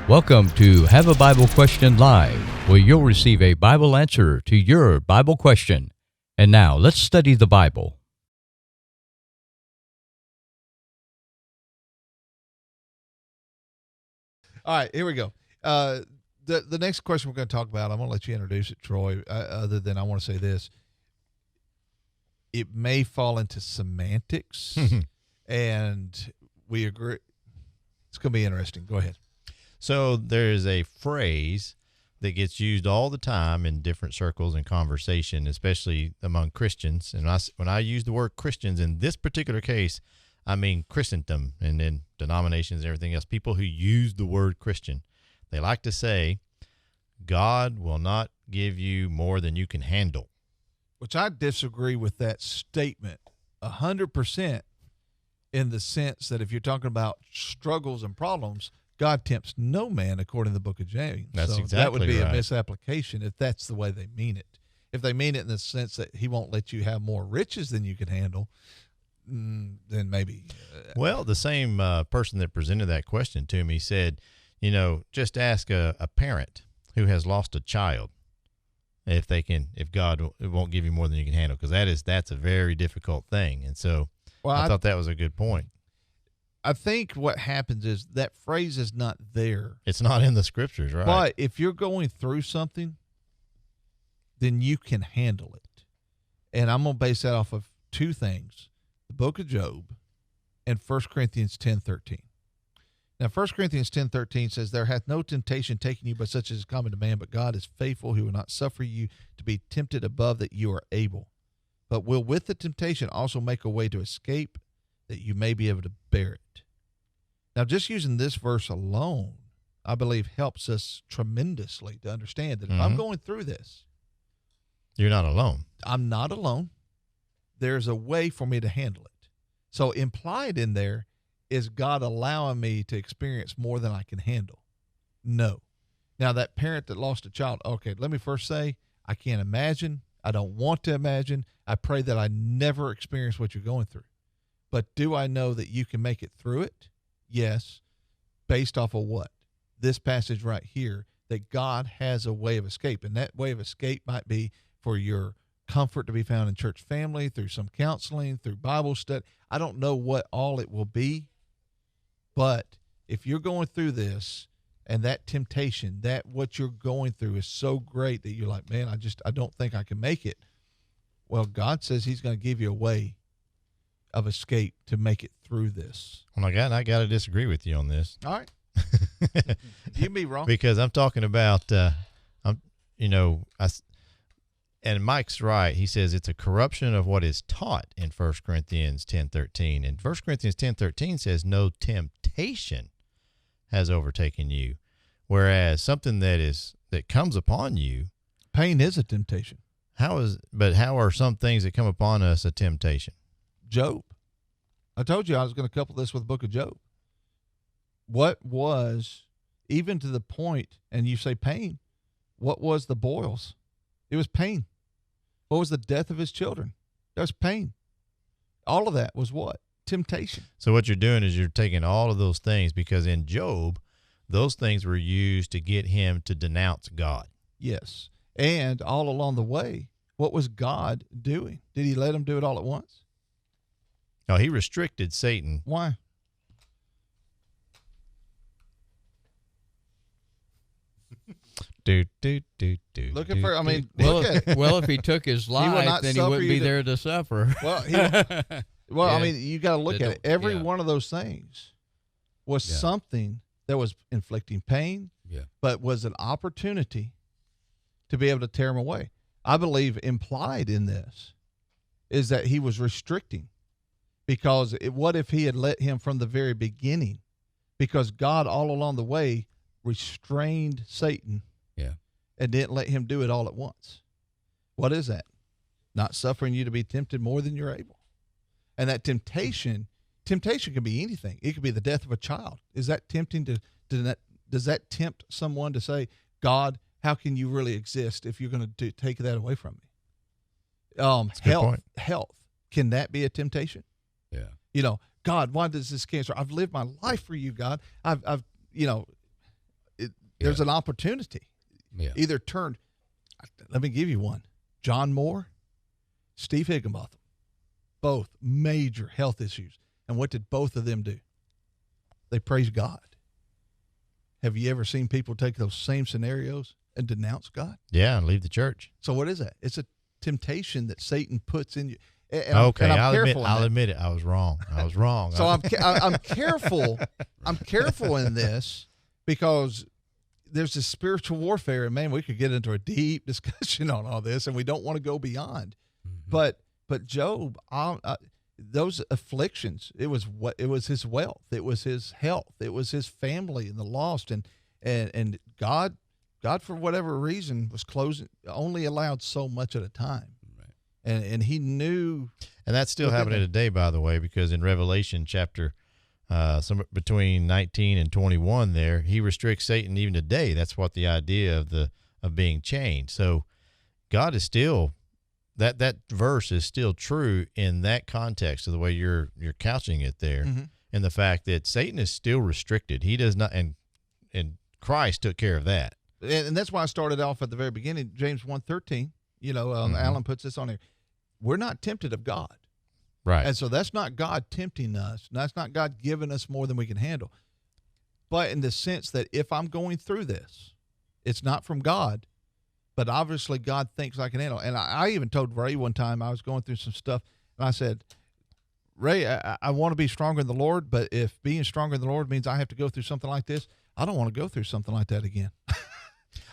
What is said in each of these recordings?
Welcome to Have a Bible Question Live, where you'll receive a Bible answer to your Bible question. And now, let's study the Bible. All right, here we go. The next question we're going to talk about, I'm going to let you introduce it, Troy, other than I want to say this. It may fall into semantics, and we agree. It's going to be interesting. Go ahead. So there's a phrase that gets used all the time in different circles and conversation, especially among Christians. And when I use the word Christians in this particular case, I mean Christendom and then denominations and everything else. People who use the word Christian, they like to say, God will not give you more than you can handle. Which I disagree with that statement 100% in the sense that if you're talking about struggles and problems, God tempts no man according to the book of James. That's so exactly that would be right. a misapplication if that's the way they mean it. If they mean it in the sense that he won't let you have more riches than you can handle, then maybe. Well, the same person that presented that question to me said, just ask a parent who has lost a child if God won't give you more than you can handle, because that's a very difficult thing. And so I thought that was a good point. I think what happens is that phrase is not there. It's not in the scriptures, right? But if you're going through something, then you can handle it. And I'm going to base that off of two things, the book of Job and 1 Corinthians 10:13. Now, 1 Corinthians 10:13 says, there hath no temptation taken you but such as is common to man, but God is faithful, who will not suffer you to be tempted above that you are able, but will with the temptation also make a way to escape, that you may be able to bear it. Now, just using this verse alone, I believe helps us tremendously to understand that if I'm going through this, you're not alone. I'm not alone. There's a way for me to handle it. So implied in there is God allowing me to experience more than I can handle? No. Now, that parent that lost a child, okay, let me first say, I can't imagine. I don't want to imagine. I pray that I never experience what you're going through. But do I know that you can make it through it? Yes. Based off of what? This passage right here, that God has a way of escape. And that way of escape might be for your comfort to be found in church family, through some counseling, through Bible study. I don't know what all it will be. But if you're going through this and that temptation, that what you're going through is so great that you're like, man, I don't think I can make it. Well, God says he's going to give you a way of escape to make it through this. Oh my God, I got to disagree with you on this. All right. You can be wrong. Because I'm talking about, and Mike's right. He says it's a corruption of what is taught in 1 Corinthians 10:13. And 1 Corinthians 10:13 says no temptation has overtaken you. Whereas something that comes upon you. Pain is a temptation. How are some things that come upon us a temptation? Job. I told you I was going to couple this with the book of Job. What was, even to the point, and you say pain, what was the boils? It was pain. What was the death of his children? That was pain. All of that was what? Temptation. So what you're doing is you're taking all of those things, because in Job, those things were used to get him to denounce God. Yes. And all along the way, what was God doing? Did he let him do it all at once? No, he restricted Satan. Why? Looking for, look at it. Well, if he took his life, then he wouldn't be there to suffer. Well, you got to look at it. Every one of those things was something that was inflicting pain, but was an opportunity to be able to tear him away. I believe implied in this is that he was restricting, because what if he had let him from the very beginning? Because God all along the way restrained Satan and didn't let him do it all at once. What is that? Not suffering you to be tempted more than you're able. And that temptation can be anything. It could be the death of a child. Is that tempting does that tempt someone to say, God, how can you really exist if you're going to take that away from me? Health. Can that be a temptation? Yeah. God, why does this cancer? I've lived my life for you, God. There's an opportunity. Yeah. Either turn. Let me give you one. John Moore, Steve Higginbotham, both major health issues. And what did both of them do? They praised God. Have you ever seen people take those same scenarios and denounce God? Yeah, and leave the church. So what is that? It's a temptation that Satan puts in you. And Okay, I'm I'll admit it. I was wrong. So I'm careful. I'm careful in this because there's this spiritual warfare, and man, we could get into a deep discussion on all this, and we don't want to go beyond. But Job, those afflictions, it was his wealth, it was his health, it was his family and the lost, and God for whatever reason was only allowed so much at a time, and he knew. And that's still happening today, by the way, because in Revelation chapter somewhere between 19 and 21 there, he restricts Satan even today. That's what the idea of being chained. So God is still, that verse is still true in that context of the way you're couching it there, and the fact that Satan is still restricted. He does not, and Christ took care of that. And that's why I started off at the very beginning, James 1:13. Alan puts this on here. We're not tempted of God. Right. And so that's not God tempting us. That's not God giving us more than we can handle. But in the sense that if I'm going through this, it's not from God, but obviously God thinks I can handle it. And I even told Ray one time, I was going through some stuff, and I said, Ray, I want to be stronger in the Lord, but if being stronger in the Lord means I have to go through something like this, I don't want to go through something like that again.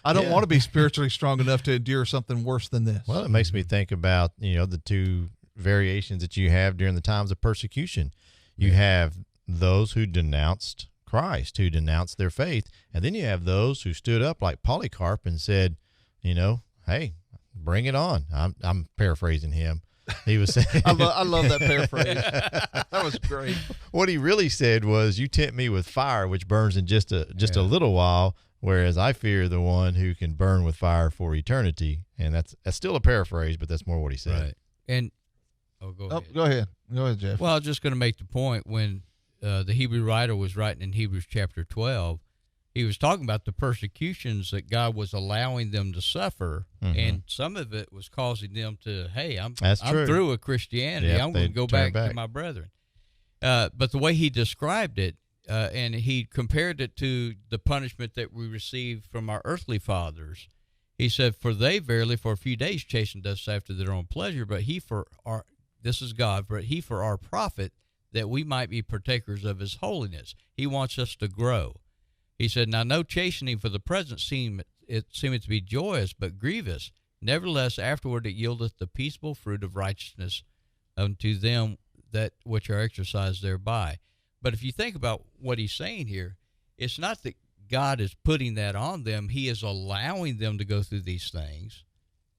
I don't want to be spiritually strong enough to endure something worse than this. Well, it makes me think about, the two variations that you have during the times of persecution. You have those who denounced Christ, who denounced their faith, and then you have those who stood up like Polycarp and said, hey, bring it on. I'm paraphrasing him. He was saying, I love that paraphrase. That was great. What he really said was, you tempt me with fire, which burns in just a little while, whereas I fear the one who can burn with fire for eternity. And that's still a paraphrase, but that's more what he said. Right. And go ahead. Go ahead, Jeff. Well, I was just going to make the point when the Hebrew writer was writing in Hebrews chapter 12, he was talking about the persecutions that God was allowing them to suffer, and some of it was causing them to, hey, I'm through with Christianity. Yep, I'm going to go back to my brethren. But the way he described it, and he compared it to the punishment that we received from our earthly fathers, he said, for they verily for a few days chastened us after their own pleasure, but this is God, but he for our profit, that we might be partakers of his holiness. He wants us to grow. He said, now no chastening for the present seemeth to be joyous, but grievous. Nevertheless, afterward it yieldeth the peaceable fruit of righteousness unto them that which are exercised thereby. But if you think about what he's saying here, it's not that God is putting that on them. He is allowing them to go through these things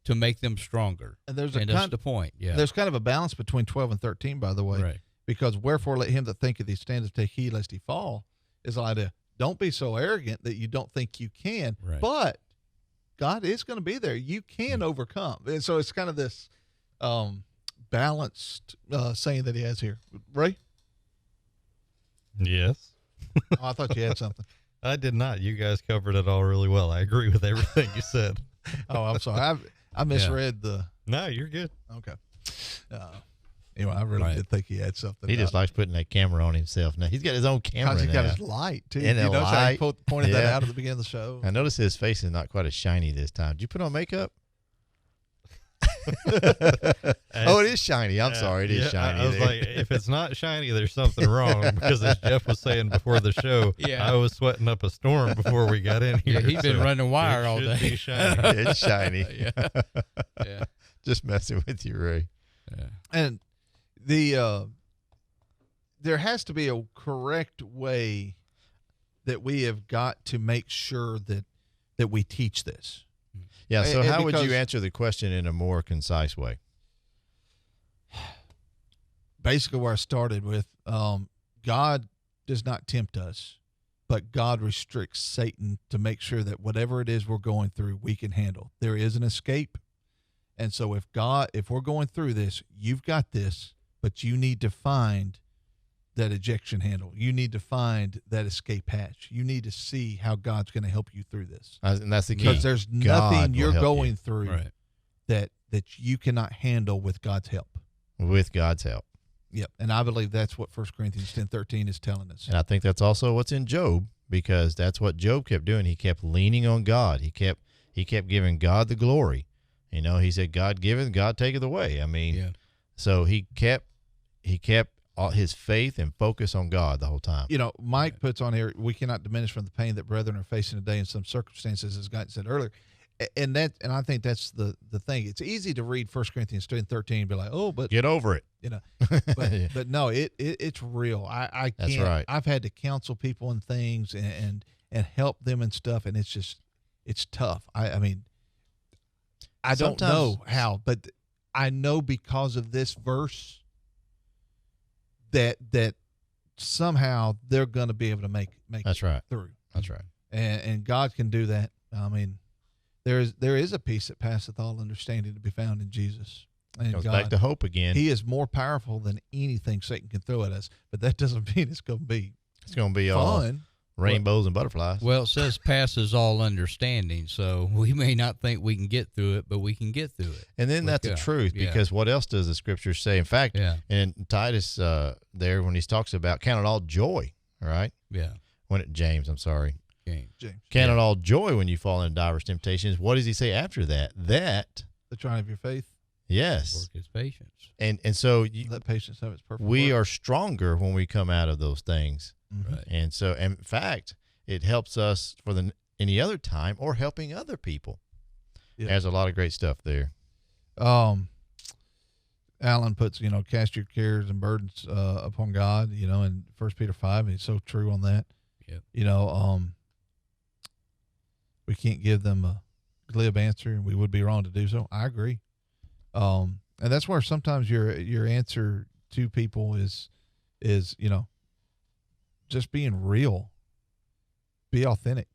to make them stronger. And that's the point. Yeah. There's kind of a balance between 12 and 13, by the way. Right. Because wherefore let him that thinketh he standeth take heed lest he fall is the idea. Don't be so arrogant that you don't think you can. Right. But God is going to be there. You can overcome. And so it's kind of this balanced saying that he has here. Ray? Yes. Oh, I thought you had something. I did not. You guys covered it all really well. I agree with everything you said. Oh, I'm sorry. I misread the. No, you're good. Okay. Anyway, I really did think he had something. He just likes putting that camera on himself now. He's got his own camera He's now. got his light, too. And you a notice how he light. pointed that Yeah. out at the beginning of the show. I notice his face is not quite as shiny this time. Did you put on makeup? Oh, it is shiny. I'm sorry. It is shiny. I was there. like, if it's not shiny, there's something wrong. Because as Jeff was saying before the show, I was sweating up a storm before we got in here. Yeah, he's been running wire all day. Be shiny. It's shiny. Yeah. Just messing with you, Ray. Yeah. And there has to be a correct way that we have got to make sure that we teach this. Yeah, so how would you because- answer the question in a more concise way? Basically where I started with, God does not tempt us, but God restricts Satan to make sure that whatever it is we're going through, we can handle. There is an escape. And so if we're going through this, you've got this, but you need to find that ejection handle. You need to find that escape hatch. You need to see how God's going to help you through this. And that's the key. Because there's God nothing will you're help going you. through Right. that you cannot handle with God's help. With God's help. Yep. And I believe that's what 1 Corinthians 10:13 is telling us. And I think that's also what's in Job, because that's what Job kept doing. He kept leaning on God. He kept giving God the glory. You know, he said, God giveth, God taketh away. I mean, Yeah. so he kept all his faith and focus on God the whole time. You know, Mike puts on here, we cannot diminish from the pain that brethren are facing today in some circumstances, as God said earlier. And I think that's the thing. It's easy to read 1 Corinthians 10:13 and be like, oh, but Get over it. you know, but no, it's real. I can't. That's right. I've had to counsel people and things and help them and stuff, and it's tough. I mean, I don't Sometimes- know how, but I know because of this verse that somehow they're going to be able to make That's it right. through, That's right. and God can do that. I mean, there is a peace that passeth all understanding to be found in Jesus. And Goes God, back to hope again. He is more powerful than anything Satan can throw at us, but that doesn't mean it's going to be It's going to be all fun. rainbows and butterflies. Well, it says passes all understanding, so we may not think we can get through it, but we can get through it. And then that's the Yeah. truth, Yeah. because what else does the scripture say? In fact, Yeah. in Titus there, when he talks about count it all joy, right? Yeah. James, I'm sorry. Okay. James, Count it all joy when you fall into diverse temptations. What does he say after that? That, the trying of your faith, yes. Work his patience. And so let patience have its perfect we work. are stronger when we come out of those things. Mhm. Right. And so, in fact, it helps us for any other time or helping other people. Yeah. There's a lot of great stuff there. Alan puts, cast your cares and burdens upon God, in 1 Peter 5, and he's so true on that. Yep. We can't give them a glib answer, and we would be wrong to do so. I agree. And that's where sometimes your answer to people is just being real, be authentic.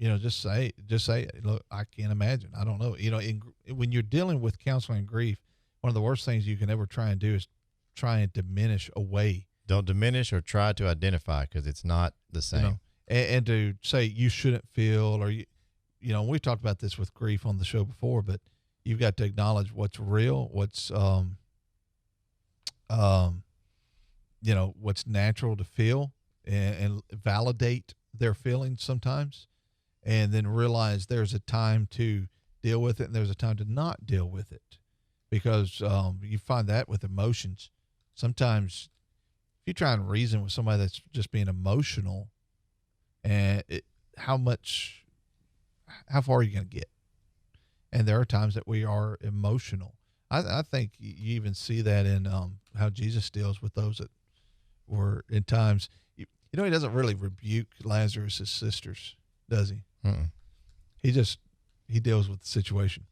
Just say it. Look, I can't imagine. I don't know. When you're dealing with counseling and grief, one of the worst things you can ever try and do is try and diminish away. Don't diminish or try to identify, because it's not the same. And to say you shouldn't feel, or we've talked about this with grief on the show before, but you've got to acknowledge what's real, what's what's natural to feel, and validate their feelings sometimes, and then realize there's a time to deal with it and there's a time to not deal with it, because you find that with emotions. Sometimes if you try and reason with somebody that's just being emotional, and how far are you going to get? And there are times that we are emotional. I think you even see that in how Jesus deals with those that were in times. He doesn't really rebuke Lazarus' sisters, does he? Mm-mm. He deals with the situation.